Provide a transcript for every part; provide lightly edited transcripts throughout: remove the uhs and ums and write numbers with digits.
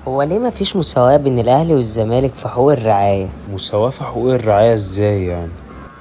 هو ليه مفيش مساواة بين الأهلي والزمالك في حقوق الرعاية؟ مساواة في حقوق الرعاية ازاي يعني؟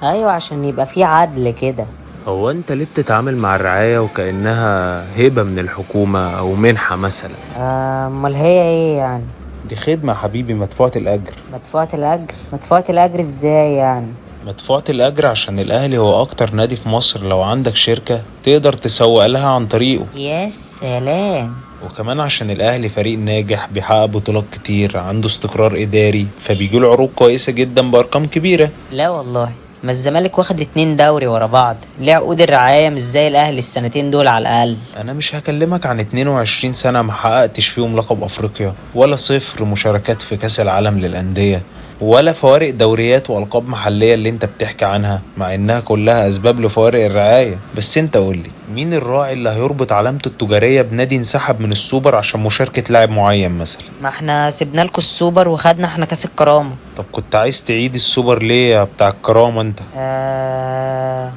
أيوة، عشان يبقى في عدل كده. هو انت ليه بتتعامل مع الرعاية وكأنها هبة من الحكومة او منحة مثلا؟ أمال هي إيه يعني؟ دي خدمة حبيبي، مدفوعة الأجر. مدفوعة الأجر؟ مدفوعة الأجر إزاي يعني؟ مدفوعة الأجر عشان الأهلي هو أكتر نادي في مصر، لو عندك شركة تقدر تسوق لها عن طريقه. يا سلام. وكمان عشان الأهلي فريق ناجح بيحقق بطولات كتير، عنده استقرار إداري، فبيجيله عروض كويسة جدا بأرقام كبيرة. لا والله، ما الزمالك واخد 2 دوري ورا بعض، ليه عقود الرعاية مش زي الأهلي السنتين دول على الأقل؟ أنا مش هكلمك عن 22 سنة ما حققتش فيهم لقب أفريقيا، ولا صفر مشاركات في كأس العالم للأندية، ولا فوارق دوريات وألقاب محلية اللي انت بتحكي عنها، مع انها كلها اسباب لفوارق الرعاية. بس انت قولي، مين الراعي اللي هيربط علامته التجارية بنادي انسحب من السوبر عشان مشاركة لاعب معين مثلا؟ ما احنا سيبنا لكم السوبر وخدنا احنا كاس الكرامة. طب كنت عايز تعيد السوبر ليه يا بتاع الكرامة انت؟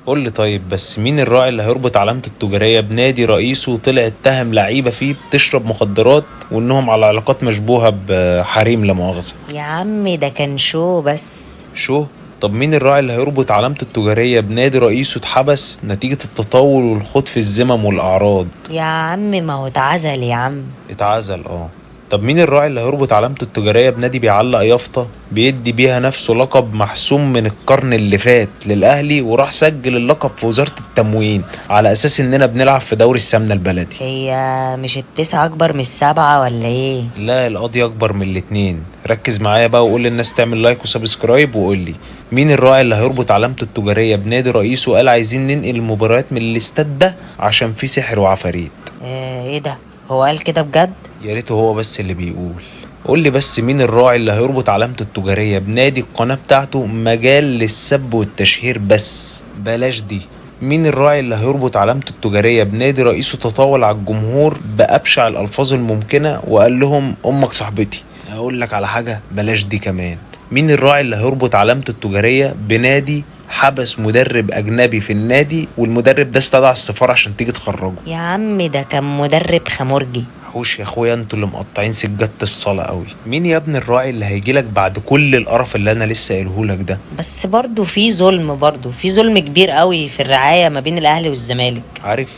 قولي طيب، بس مين الراعي اللي هيربط علامته التجارية بنادي رئيسه طلع اتهم لعيبة فيه بتشرب مخدرات وانهم على علاقات مشبوهة بحريم لا مؤاخذة؟ يا عم ده كان شو بس. شو؟ طب مين الراعي اللي هيربط علامته التجارية بنادي رئيسه اتحبس نتيجة التطاول والخوض في الذمم والأعراض؟ يا عم ما هو اتعزل يا عم. اتعزل اه. طب مين الراعي اللي هيربط علامته التجارية بنادي بيعلق يافطة بيدي بيها نفسه لقب محسوم من القرن اللي فات للأهلي، وراح سجل اللقب في وزارة التموين على أساس إننا بنلعب في دوري السمنة البلدي؟ هي مش التسعة أكبر من السبعة ولا إيه؟ لا، القاضي أكبر من الاتنين. ركز معايا بقى وقول للناس تعمل لايك وسبسكرايب، وقول لي مين الراعي اللي هيربط علامته التجارية بنادي رئيسه قال عايزين ننقل المباريات من الاستاد ده عشان فيه سحر وعفاريت؟ إيه ده؟ هو قال كده بجد؟ يا ريته هو بس اللي بيقول. قول لي بس مين الراعي اللي هيربط علامته التجارية بنادي القناة بتاعته مجال للسب والتشهير بس؟ بلاش دي. مين الراعي اللي هيربط علامته التجارية بنادي رئيسه تطاول على الجمهور بأبشع الألفاظ الممكنة وقال لهم أمك صاحبتي؟ هقول لك على حاجة، بلاش دي كمان. مين الراعي اللي هيربط علامته التجارية بنادي حبس مدرب أجنبي في النادي والمدرب ده استدعى السفارة عشان تيجي تخرجه؟ يا عم ده كان مدرب خمرجي. حوش يا اخويا، انتوا اللي مقطعين سجادة الصلاة قوي. مين يا ابن الراعي اللي هيجيلك بعد كل القرف اللي انا لسه قايلهولك ده؟ بس برضو في ظلم كبير قوي في الرعاية ما بين الأهلي والزمالك. عارف،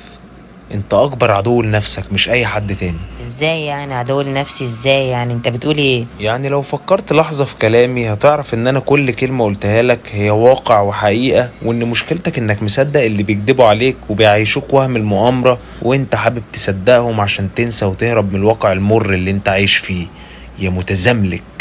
انت اكبر عدو لنفسك مش اي حد تاني. ازاي يعني عدو لنفسي؟ ازاي يعني؟ انت بتقول ايه؟ يعني لو فكرت لحظة في كلامي هتعرف ان انا كل كلمة قلتها لك هي واقع وحقيقة، وان مشكلتك انك مصدق اللي بيكدبوا عليك وبيعيشوك وهم المؤامرة، وانت حابب تصدقهم عشان تنسى وتهرب من الواقع المر اللي انت عايش فيه. يا متزملك.